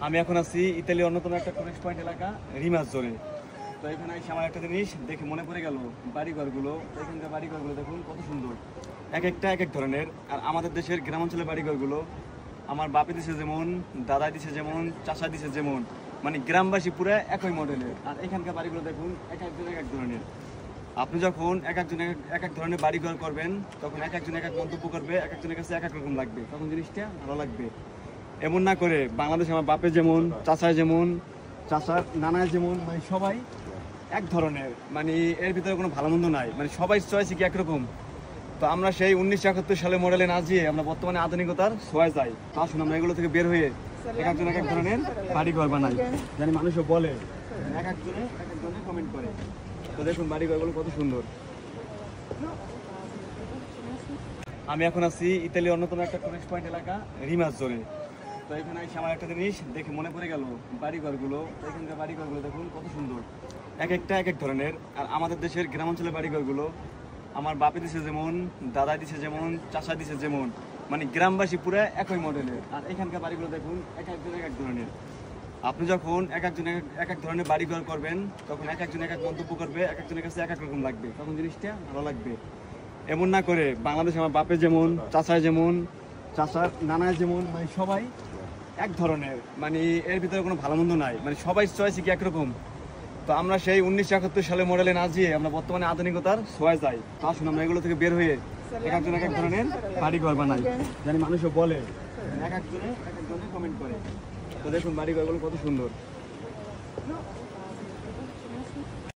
আমি এখন আছি ইতালির অন্যতম একটা টুরিস্ট পয়েন্ট এলাকা রিমাজ্জোরে। তো এখানে এসে আমার একটা জিনিস দেখে মনে পড়ে গেল, বাড়িঘরগুলো, এখানকার বাড়িঘরগুলো দেখুন কত সুন্দর, এক একটা এক এক ধরনের। আর আমাদের দেশের গ্রামাঞ্চলের বাড়িঘরগুলো আমার বাপে দিছে যেমন, দাদা দিছে যেমন, চাচা দিছে যেমন, মানে গ্রামবাসী পুরো একই মডেলের। আর এখানকার বাড়িগুলো দেখুন এক একজন এক এক ধরনের। আপনি যখন এক একজন এক এক ধরনের বাড়িঘর করবেন, তখন এক একজন এক এক মন্তব্য করবে, এক একজনের কাছে এক এক রকম লাগবে, তখন জিনিসটা ভালো লাগবে। এমন না করে বাংলাদেশে আমার বাপে যেমন, চাচায় যেমন, চাচার নানায় যেমন, মানে সবাই এক ধরনের, মানে এর ভিতরে কোনো ভালো মন্দ নাই, মানে সবাই চয়েছে কি একরকম। তো আমরা সেই 1971 সালে মডেলে না যেয়ে আমরা বর্তমানে আধুনিকতার ছোঁয়ায় যাই। তা আসুন আমরা এগুলো থেকে বের হয়ে এক একজন এক এক ধরনের বাড়িঘর বানাই, জানি মানুষও বলে, এক একজনে এক এক ধরনের কমেন্ট করে। তো দেখুন বাড়িঘরগুলো কত সুন্দর। আমি এখন আছি ইতালির অন্যতম একটা টুরিস্ট পয়েন্ট এলাকা রিমাজ্জোরে। তো এখানে এসে আমার একটা জিনিস দেখে মনে পড়ে গেল, বাড়িঘরগুলো, এখানকার বাড়িঘরগুলো দেখুন কত সুন্দর, এক একটা এক এক ধরনের। আর আমাদের দেশের গ্রামাঞ্চলের বাড়িঘরগুলো আমার বাপে দিছে যেমন, দাদা দিছে যেমন, চাচা দিছে যেমন, মানে গ্রামবাসী পুরো একই মডেলের। আর এখানকার বাড়িগুলো দেখুন এক একজন এক এক ধরনের। আপনি যখন এক একজন এক এক ধরনের বাড়িঘর করবেন, তখন এক একজন এক এক মন্তব্য করবে, এক একজনের কাছে এক এক রকম লাগবে, তখন জিনিসটা ভালো লাগবে। এমন না করে বাংলাদেশে আমার বাপে যেমন, চাচায় যেমন, চাচার নানায় যেমন, মানে সবাই এক ধরনের, মানে এর ভিতরে কোনো ভালো মন্দ নাই, মানে সবাই চয়েছে কি একরকম। তো আমরা সেই 1971 সালে মডেলে না যেয়ে আমরা বর্তমানে আধুনিকতার ছোঁয়ায় যাই। তো আসুন আমরা এগুলো থেকে বের হয়ে এক একজন এক এক ধরনের বাড়িঘর বানাই, জানি মানুষও বলে, এক একজনে এক এক ধরনের কমেন্ট করে। তো দেখুন বাড়িঘরগুলো কত সুন্দর।